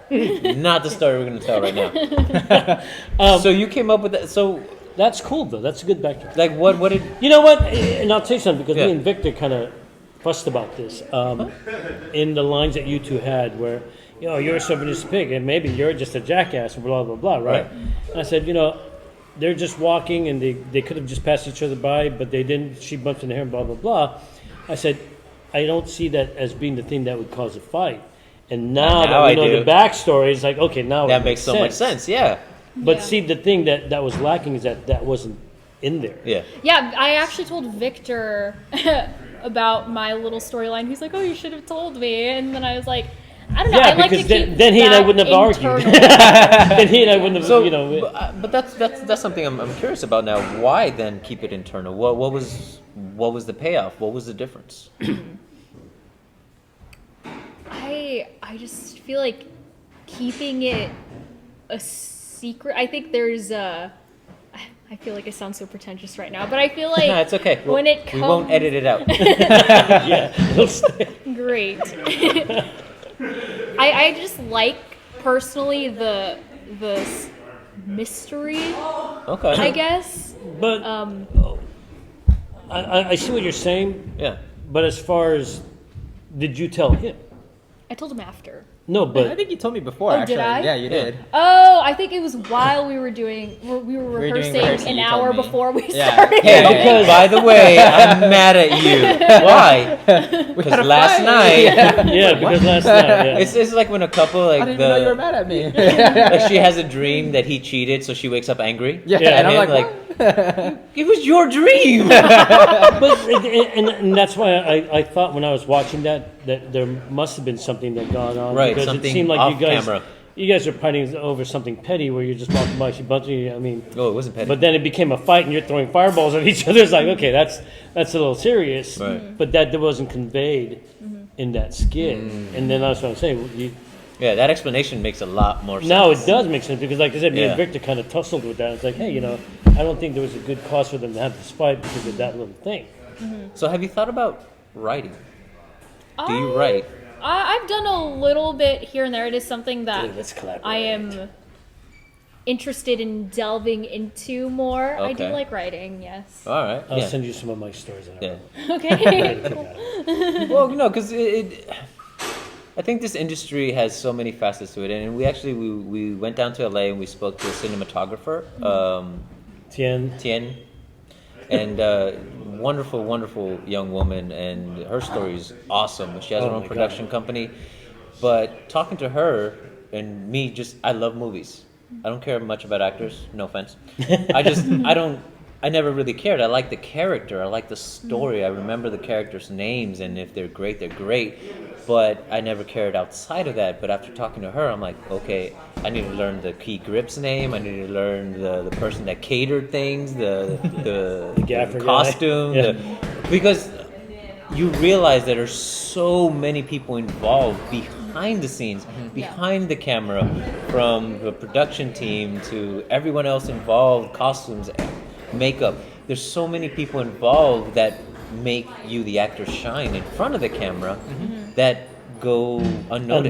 Not the story we're going to tell right now. So you came up with that. So That's cool, though. That's a good background. like, what did? You know what? And I'll tell you something, because Yeah. me and Victor kind of fussed about this in the lines that you two had, where, you're a chauvinist pig, and maybe you're just a jackass, blah, blah, blah, right? And I said, they're just walking, and they could have just passed each other by, but they didn't. She bumped into him, blah, blah, blah. I said, I don't see that as being the thing that would cause a fight. And now that we know the backstory, it's like, okay, now That makes so much sense. Yeah. But see, the thing that was lacking is that wasn't in there. Yeah. Yeah, I actually told Victor about my little storyline. He's like, "Oh, you should have told me." And then I was like, "I don't know. Yeah, I like to because keep then he and I wouldn't have argued. Then he and I wouldn't have, So, but that's something I'm curious about now. Why then keep it internal? What was the payoff? What was the difference? I just feel like keeping it a secret. I think there's I feel like I sound so pretentious right now, but I feel like No, it's okay. when it comes, We won't edit it out. yeah, it'll stay. Great. I just like personally the mystery, Okay. I guess. But I see what you're saying. Yeah. But as far as, did you tell him? I told him after. No, I but think you told me before. Oh, actually. did I? Yeah, you did. Oh, I think it was while we were doing we were doing rehearsing rehearsing, an you hour told me. before we Yeah. started. Hey, Okay. by the way, I'm mad at you. Why? Because last fight. night, yeah, because last night, yeah. it's like when a couple I like didn't even know you were mad at me. like she has a dream that he cheated, so she wakes up angry. Yeah, Yeah, and I'm him, like, it was your dream. But and that's why I thought when I was watching that there must have been something that gone on, Right, because something it seemed like off camera. you guys are fighting over something petty where you're just walking by, she bumped you. I mean, Oh, it wasn't petty. but then it became a fight and you're throwing fireballs at each other. It's like, okay, that's a little serious, Right. but that wasn't conveyed in that skit. And then that's what I'm saying. Yeah, that explanation makes a lot more sense. Now it does make sense, because like I said, me Yeah. and Victor kind of tussled with that. It's like, hey, I don't think there was a good cause for them to have this fight because of that little thing. So have you thought about writing? Do you write? I've done a little bit here and there. It is something that Dude, let's collaborate. I am interested in delving into more. I do Okay. like writing, yes. All right. I'll yeah. send you some of my stories. That I Yeah. wrote. Okay. Well, because I think this industry has so many facets to it, and we went down to LA and we spoke to a cinematographer, Tien. Tien, and wonderful, wonderful young woman, and her story is awesome. She has her Oh own my production God. company, but talking to her and me, I love movies. I don't care much about actors. No offense. I never really cared. I like the character. I like the story. I remember the characters' names, and if they're great, they're great. But I never cared outside of that. But after talking to her, I'm like, okay, I need to learn the key grip's name. I need to learn the person that catered things, the gaffer guy. costume, Yeah. because you realize that there's so many people involved behind the scenes, behind the camera, from the production team to everyone else involved, costumes, makeup. There's so many people involved that make you, the actor, shine in front of the camera that go unnoticed.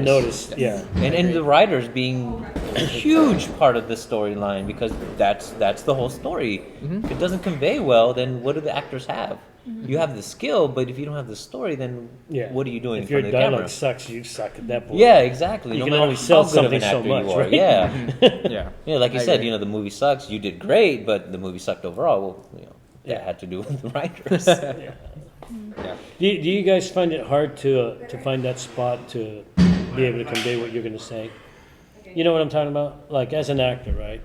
Unnoticed, yeah. And the writers being a huge part of the storyline, because that's the whole story. If it doesn't convey well, then what do the actors have? You have the skill, but if you don't have the story, then Yeah. what are you doing If in your front of the dialogue camera? sucks, you suck at that point. Yeah, exactly. You No can matter only sell how good of an something so actor much, you are. right? Yeah. yeah. Yeah, like you I said, agree. the movie sucks. You did great, but the movie sucked overall. Well, that had to do with the writers. Yeah. Do you guys find it hard to find that spot to be able to convey what you're going to say? You know what I'm talking about? Like, as an actor, right?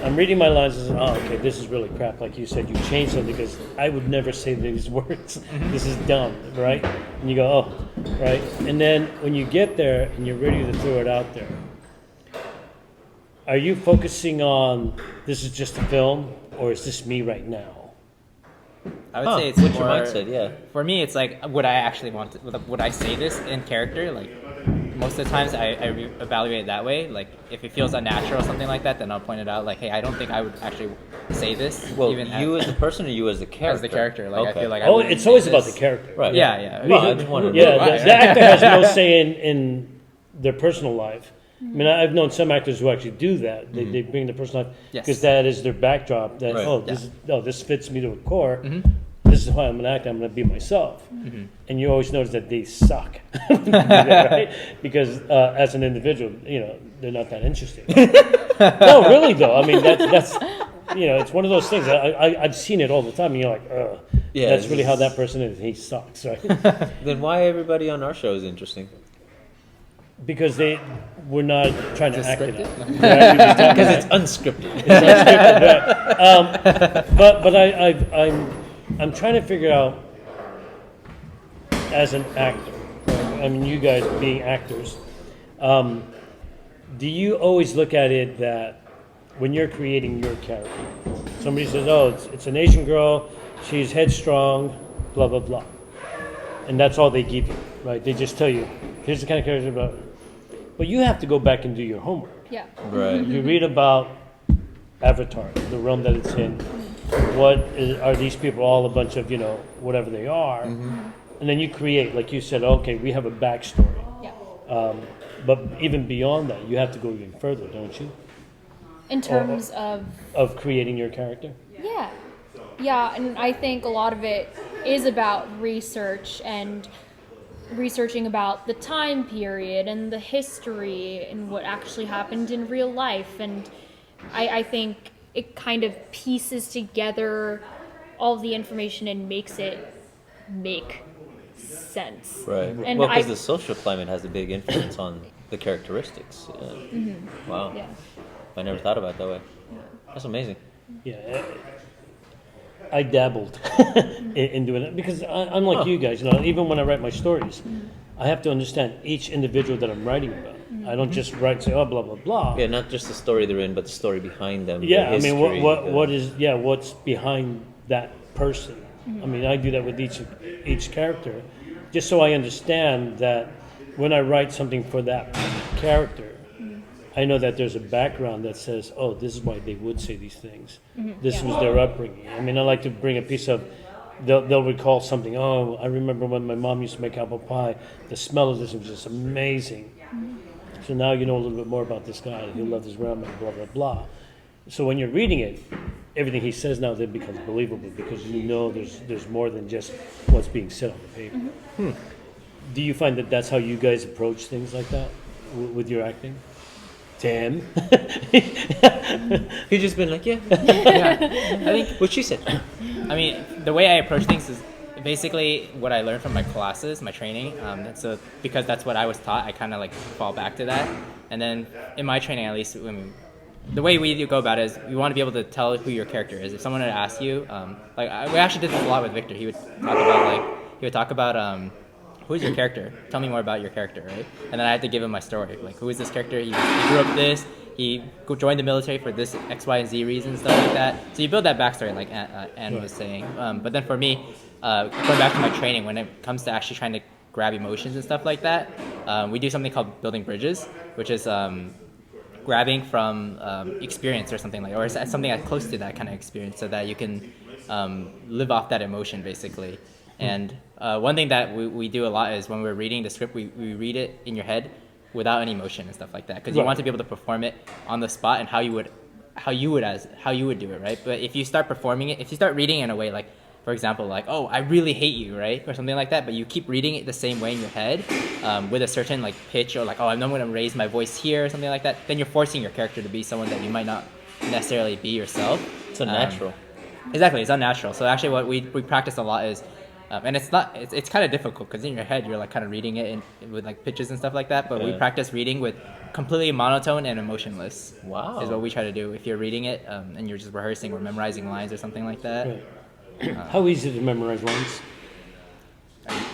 I'm reading my lines and saying, oh, okay, this is really crap. Like you said, you changed something because I would never say these words. This is dumb, right? And you go, oh, right? And then when you get there and you're ready to throw it out there, are you focusing on this is just a film, or is this me right now? I would say it's what's more, your mindset? Yeah. For me, it's like, would I actually want to, would I say this in character? Like, most of the times I evaluate it that way. Like, if it feels unnatural or something like that, then I'll point it out. Like, hey, I don't think I would actually say this. Well, even you as a person, or you as the character? as the character. Like, Okay. I feel like I Oh, wouldn't it's always say about this. the character. Right. Yeah, yeah. Well, I just wanted to Yeah, know. the actor has no say in their personal life. I mean, I've known some actors who actually do that. They bring their personal life Yes. because that is their backdrop. That Right. this fits me to a core. This is why I'm an actor. I'm going to be myself. And you always notice that they suck, right? Because as an individual, they're not that interesting. No, really though. I mean, that's it's one of those things. I've seen it all the time, and you're like, ugh. Yeah, That's really how that person is. He sucks, right? Then why everybody on our show is interesting? Because we're not trying to act it out. Because it's unscripted. It's unscripted, right? But I'm trying to figure out as an actor. I mean, you guys being actors, do you always look at it that when you're creating your character, somebody says, "Oh, it's an Asian girl, she's headstrong, blah blah blah," and that's all they give you, right? They just tell you, "Here's the kind of character about." But you have to go back and do your homework. Yeah. Right. You read about Avatar, the realm that it's in. Are these people all a bunch of whatever they are, and then you create, like you said, okay, we have a backstory. Yeah. But even beyond that, you have to go even further, don't you? In terms of creating your character. Yeah. Yeah, and I think a lot of it is about research and researching about the time period and the history and what actually happened in real life. And I think it kind of pieces together all the information and makes it make sense. Right. And Well, because the social climate has a big influence on the characteristics. Wow. Yeah. I never thought about it that way. That's amazing. Yeah. I dabbled in doing it because unlike you guys, even when I write my stories, I have to understand each individual that I'm writing about. I don't just write and say, oh, blah, blah, blah. Yeah, not just the story they're in, but the story behind them. Yeah, the I mean, history, what's behind that person? I mean, I do that with each character, just so I understand that when I write something for that character, I know that there's a background that says, oh, this is why they would say these things. This was their upbringing. I mean, I like to bring a piece of, they'll recall something. Oh, I remember when my mom used to make apple pie. The smell of this was just amazing. So now you know a little bit more about this guy. He loved his grandma, blah, blah, blah. So when you're reading it, everything he says now then becomes believable because you know there's more than just what's being said on the paper. Do you find that that's how you guys approach things like that with your acting? Tim? He's just been like, yeah. Yeah, I think. What she said. I mean, the way I approach things is basically what I learned from my classes, my training. So because that's what I was taught, I kind of like fall back to that. And then in my training, at least, the way we go about it is we want to be able to tell who your character is. If someone had asked you, we actually did this a lot with Victor. He would talk about who's your character? Tell me more about your character, right? And then I had to give him my story. Like, who is this character? He grew up this. He joined the military for this X, Y, and Z reasons, stuff like that. So you build that backstory, like Anne was saying. But then for me, going back to my training, when it comes to actually trying to grab emotions and stuff like that, we do something called building bridges, which is grabbing from experience or something or something that's close to that kind of experience, so that you can live off that emotion, basically. And one thing that we do a lot is when we're reading the script, we read it in your head without any emotion and stuff like that, because you want to be able to perform it on the spot and how you would do it, right? But if you start performing it, if you start reading in a way like, for example, like, oh, I really hate you, right, or something like that, but you keep reading it the same way in your head with a certain like pitch, or like, oh, I'm not going to raise my voice here or something like that, then you're forcing your character to be someone that you might not necessarily be yourself. It's unnatural. Exactly, it's unnatural. So actually what we practice a lot is, and it's kind of difficult because in your head you're like kind of reading it with like pitches and stuff like that, but we practice reading with completely monotone and emotionless. Wow. Is what we try to do. If you're reading it and you're just rehearsing or memorizing lines or something like that. Right. How easy to memorize lines?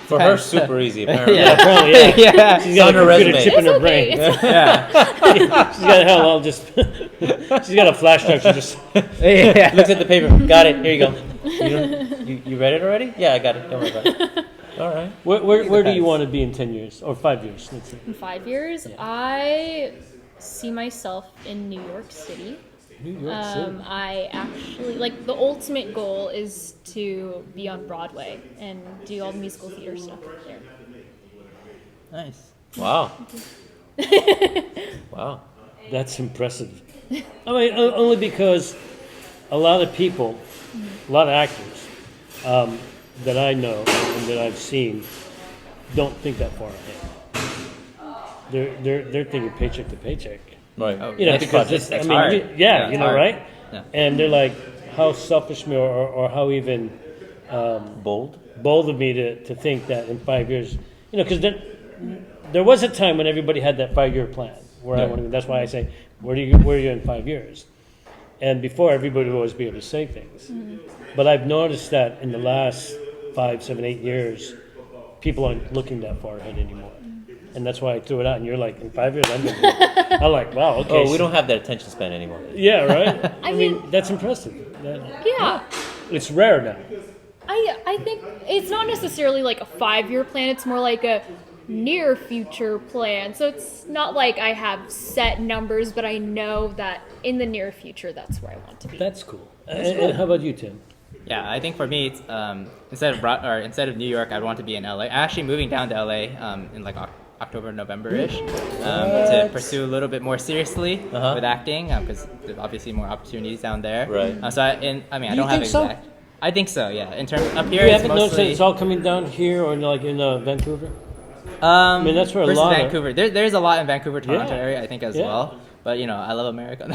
For her, super easy, apparently. Yeah, apparently, yeah. Yeah. She's got on a her computer resume. chip in her It's brain. okay. Yeah. She's got hell. She's got a flash drive. She just. Yeah. Looks at the paper. Got it. Here you go. You read it already? Yeah, I got it. Don't worry about it. All right. Where do you want to be in 10 years or 5 years? Let's say. In 5 years, I see myself in New York City. New York City. I actually, like, the ultimate goal is to be on Broadway and do all the musical theater stuff there. Nice. Wow. Wow. That's impressive. I mean, only because a lot of people, a lot of actors that I know and that I've seen don't think that far ahead. They're thinking paycheck to paycheck. Right. Oh, You know, next because project, it's, next I mean, hard. you it's know, hard. right? Yeah. And they're like, how selfish me or how even Bold. bold of me to think that in 5 years, you know, because there was a time when everybody had that 5-year plan. Where I Yeah. want to be. That's why I say, where are you in 5 years? And before, everybody would always be able to say things. But I've noticed that in the last 5, 7, 8 years, people aren't looking that far ahead anymore. And that's why I threw it out. And you're like, in 5 years, I'm going to I'm like, wow, okay. Oh, we don't have that attention span anymore. Yeah, right? I mean- that's impressive. Yeah. It's rare now. I think it's not necessarily like a 5-year plan. It's more like a near future plan. So it's not like I have set numbers, but I know that in the near future, that's where I want to be. That's cool. And how about you, Tim? Yeah, I think for me, it's, instead of New York, I'd want to be in LA. I'm actually moving down to LA in like October, November-ish to pursue a little bit more seriously with acting because there's obviously more opportunities down there. Right. I don't You have think so? exact. I think so. Yeah. In terms up here, You it's haven't noticed that mostly. it's all coming down here or like in Vancouver? I mean, that's where a versus lot of- Vancouver. There's a lot in Vancouver, Toronto Yeah. area, I think as Yeah. well. But you know, I love America.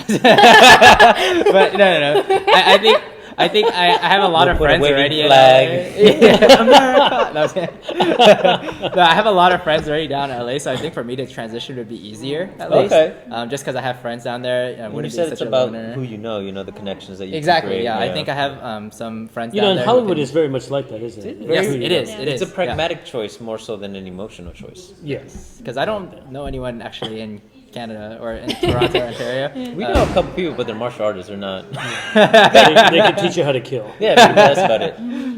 But no. I think I have a lot We'll of put a friends waving already. flag. Yeah, America. No, I'm kidding. No, I have a lot of friends already down in LA, so I think for me to transition would be easier at least. Okay. Just because I have friends down there, When you wouldn't said be it's such a about loner. who you know the connections that you Exactly. can create. Yeah, I think I have some friends. You know, down in there Hollywood who is very much like that, isn't it? Yes, Who you it know. is. It It's is. a pragmatic choice more so than an emotional choice. Yes. Because I don't know anyone actually in Canada or in Toronto, Ontario. We know a couple people, but they're martial artists. They're not. They can teach you how to kill. Yeah, but that's about it.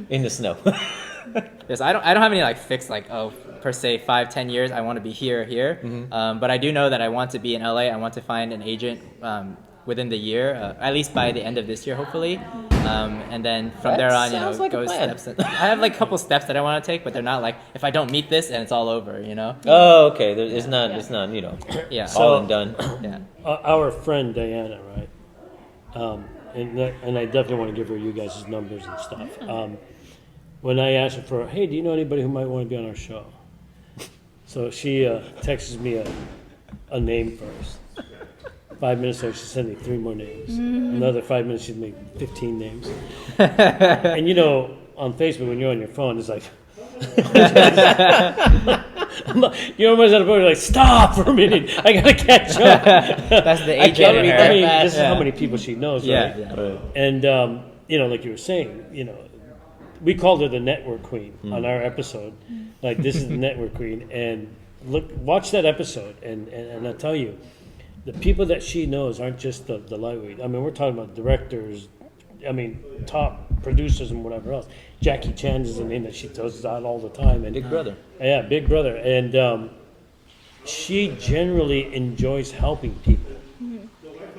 In the snow. Yes, I don't have any like fixed like per se 5-10 years I want to be here. But I do know that I want to be in LA. I want to find an agent within the year, at least by the end of this year, hopefully. And then from there on, sounds like a go plan. steps. I have like a couple steps that I want to take, but they're not like if I don't meet this and it's all over, you know? Oh, okay. It's not. Yeah. It's not. Yeah. All and done. Yeah. Our friend Diana, right? And I definitely want to give her you guys' numbers and stuff. When I asked her for, hey, do you know anybody who might want to be on our show? So she texts me a name first. 5 minutes later, she sent me 3 more names. Another 5 minutes, she sent me 15 names. And you know, on Facebook, when you're on your phone, it's like, you know, at the point, you're like, stop for a minute. I gotta catch up. That's the I agent can't in read her. that I mean, fast. this is how many people she knows, Yeah. right? Yeah. Right. And you know, like you were saying, you know, we called her the network queen on our episode. Like, this is the network queen, and watch that episode, and I tell you, the people that she knows aren't just the lightweight. I mean, we're talking about directors. I mean, top producers and whatever else. Jackie Chan is the name that she throws out all the time, and Big brother. yeah, Big Brother, and she generally enjoys helping people.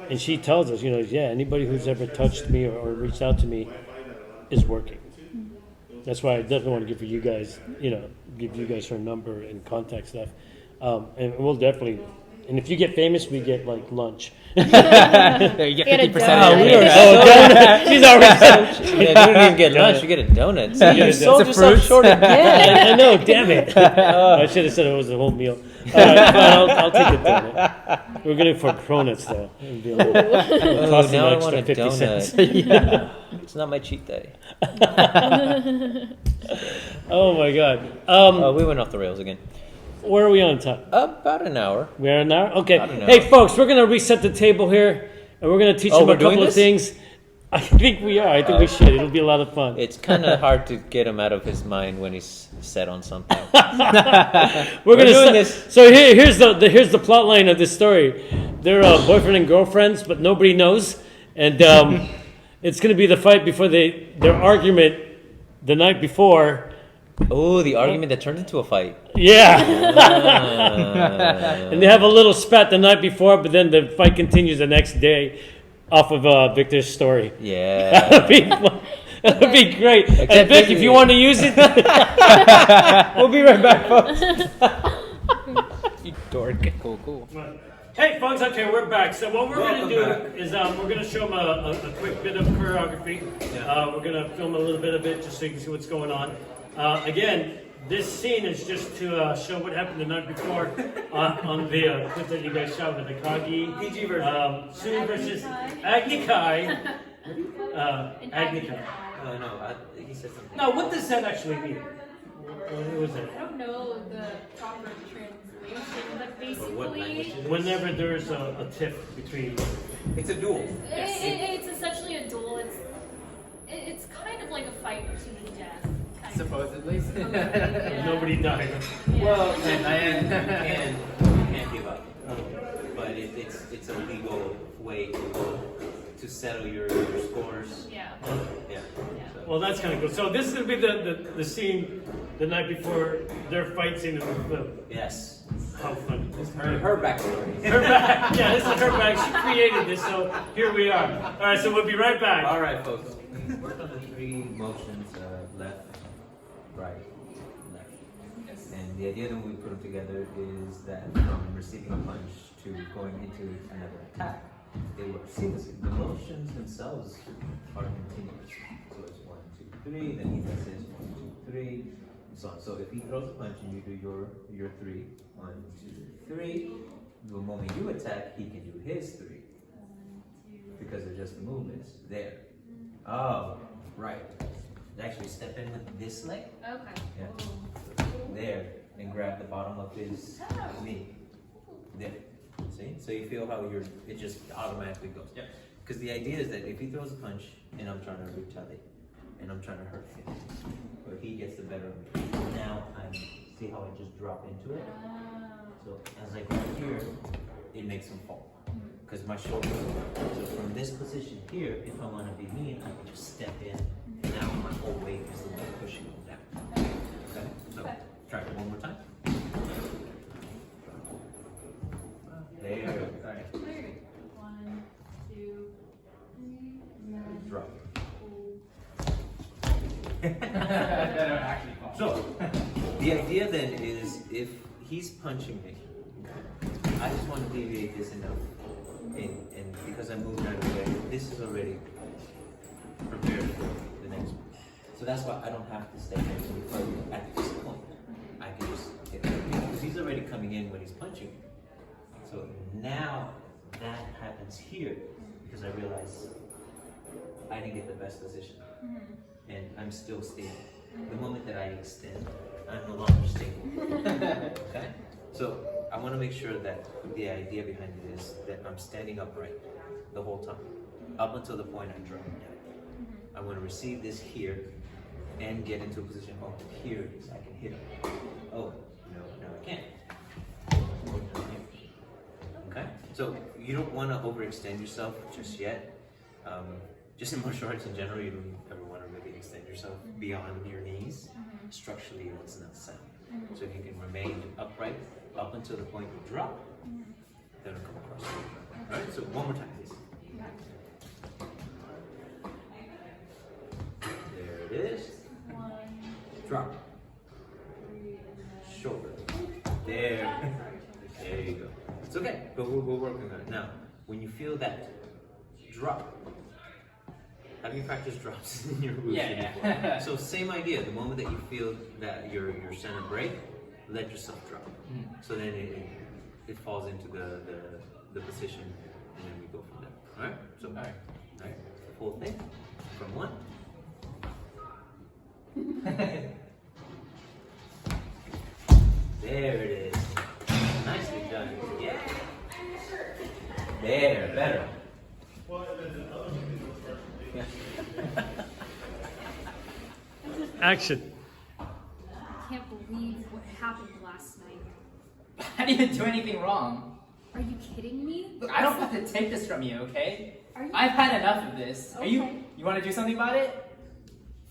And she tells us, you know, yeah, anybody who's ever touched me or reached out to me is working. That's why I definitely want to give you guys, you know, give you guys her number and contact stuff. And we'll definitely, and if you get famous, we get like lunch. You Get get a 50% donut. of We your are donut. She's already. Yeah, you don't even get lunch. You get a donut. See, you It's sold a yourself fruit. short again. I know, damn it. I should have said it was a whole meal. All right, fine, I'll take the donut. We're going for cronuts, though. It'll cost now I an want extra a 50 cents. donut. It's not my cheat day. Oh, my God. We went off the rails again. Where are we on time? About an hour. We're an hour? Okay. About an hour. Hey, folks, we're going to reset the table here, and we're going to teach Oh, them a we're doing couple of this? things. I think we are. I think we should. It'll be a lot of fun. It's kind of hard to get him out of his mind when he's set on something. We're gonna doing set- this. So here's the plot line of this story. They're boyfriend and girlfriends, but nobody knows, and it's gonna be the fight before their argument the night before. Oh, the argument that turned into a fight. Yeah, and they have a little spat the night before, but then the fight continues the next day, off of Victor's story. Yeah. That'd be great. And Except Vic, Vic- if you want to use it, we'll be right back, folks. Dork. Cool. Hey folks, okay, we're back. So what we're Welcome going to back. do is we're going to show them a quick bit of choreography. We're going to film a little bit of it just so you can see what's going on. Again, this scene is just to show what happened the night before on the clip that you guys shot with the Kagi. PG version. Sue versus Agni Kai. Agni Kai. No, he said something. Now, what does that actually mean? What was it? I don't know the proper translation, but What language basically, it is? Whenever there's a tiff between. It's a duel. it's essentially a duel. It's kind of like a fight to the death. Kind of. Supposedly. Yeah. Nobody died. Yeah. Well, and you can't give up. But it's a legal way to settle your scores. Yeah. Yeah. So- Well, that's kind of cool. So this is going to be the scene the night before their fight scene in the film. Yes. How fun. Her backstory. Her back. Yeah, this is her back. She created this, so here we are. All right, so we'll be right back. All right, folks. We worked on the three motions: left, right, left. And the idea that we put them together is that from receiving a punch to going into another attack, they work seamlessly. The motions themselves are continuous. So it's 1, 2, 3. Then he does his 1, 2, 3, and so on. So if he throws a punch and you do your 3, 1, 2, 3, the moment you attack, he can do his 3 because of just the movements there. Oh, right. Actually, step in with this leg. Okay. Yeah. There, and grab the bottom of his knee. There. See? So you feel how it just automatically goes. Yep. Because the idea is that if he throws a punch and I'm trying to retaliate and I'm trying to hurt him, but he gets the better of me. Now see how I just drop into it? So as I go here, it makes him fall. Because my shoulders are up. So from this position here, if I want to be mean, I can just step in. And now my whole weight is the one pushing him down. Okay? So try it one more time. There. Sorry. 1, 2, 3. Drop. Actually fall. So the idea then is if he's punching me, I just want to deviate this enough. And because I moved out of the way, this is already prepared for the next one. So that's why I don't have to stay next to the further at this point. I can just hit him because he's already coming in when he's punching. So now that happens here because I realize I didn't get the best position. And I'm still stable. The moment that I extend, I'm no longer stable. Okay? So I want to make sure that the idea behind it is that I'm standing upright the whole time, up until the point I drop down. I want to receive this here and get into a position, oh, here it is, I can hit him. Oh, no, I can't. Okay? So you don't want to overextend yourself just yet. Just in martial arts in general, you don't ever want to really extend yourself beyond your knees. Structurally, that's not sound. So if you can remain upright up until the point you drop, then it'll come across. Alright, so one more time, please. There it is. 1, Drop. Shoulder. There. There you go. It's okay, but we're working on it. Now, when you feel that drop, have you practiced drops in your routine Yeah. before? So same idea. The moment that you feel that your center break, let yourself drop. So then it falls into the position, and then we go from there. All right. So all right. The full thing from 1. There it is. Nicely done. Yeah. There, better. Yeah. Action. I can't believe what happened last night. I didn't even do anything wrong. Are you kidding me? Look, I don't have to take this from you, okay? Are you- I've had enough of this. Are you Okay. want to do something about it?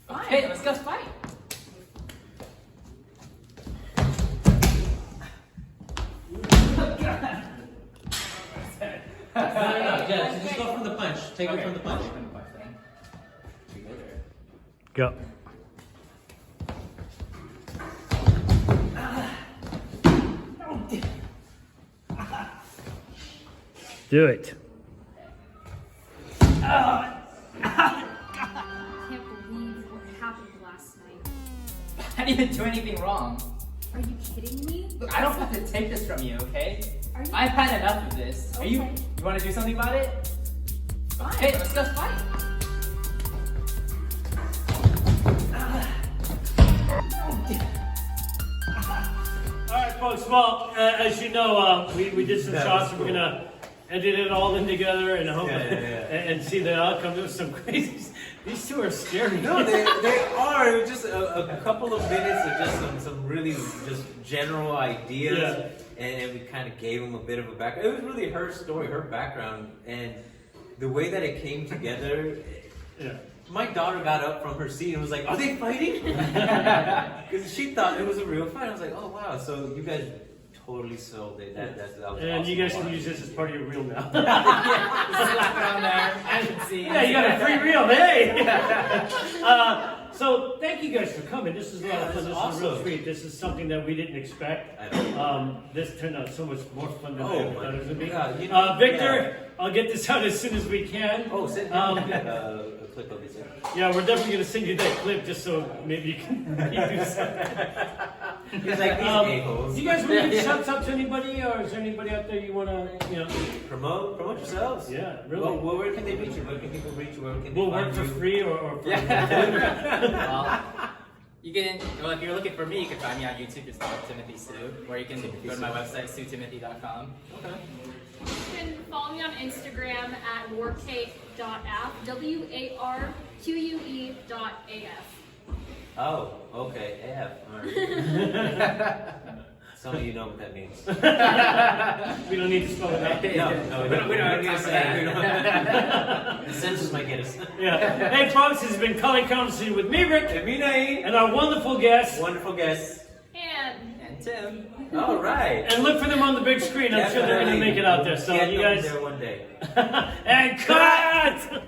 Fine. Okay, let's go fight. No, just go from the punch. Take it from the punch. Go. do it. I can't believe what happened last night. I didn't even do anything wrong. Are you kidding me? Look, I don't have to take this from you, okay? Are you? I've had enough of this. Are you? Okay. You want to do something about it? Fine. Okay, let's go. Fine. All right, folks. Well, as you know, we did some shots. And we're gonna edit it all in together and hope and see the outcome. There was some crazy. These two are scary. No, they are. It was just a couple of minutes of just some really just general ideas, and we kind of gave them a bit of a background. It was really her story, her background, and the way that it came together. Yeah. My daughter got up from her seat and was like, "Are they fighting?" Because she thought it was a real fight. I was like, "Oh wow!" So you guys totally sold it. That was And awesome. you guys can use this as part of your reel now. Slap it on there. I can see. Yeah, you got a free reel, hey! So thank you guys for coming. This is a lot of fun. This is a real awesome. treat. This is something that we didn't expect. This turned out so much more fun than I ever thought it was going to be. God, you know, Victor, I'll get this out as soon as we can. Oh, send Um, me a clip of this. Yeah, we're definitely going to send you that clip just so maybe you can do something. He's like, these a-holes. Do you guys want to give shouts out to anybody, or is there anybody out there you want to, Promote yourselves. Yeah, really. Well, where can they reach you? Where can people reach you? Where can they We'll find work for you? free or for Well, you can. Well, if you're looking for me, you can find me on YouTube. Just call Timothy Sue, or you can go to my website, suetimothy.com. Okay. You can follow me on Instagram at warcake.af, warque.af. Oh, okay. AF. All right. Some of you know what that means. We don't need to spell it out. No, We don't have time for that. The census might get us. Yeah. Hey, folks, this has been Cully Conversation with me, Rick, And me, Naeem. and our wonderful guest. Wonderful guests. And Tim. All right. And look for them on the big screen. I'm sure they're going to make it out there. So Get you them guys. there one day. And cut!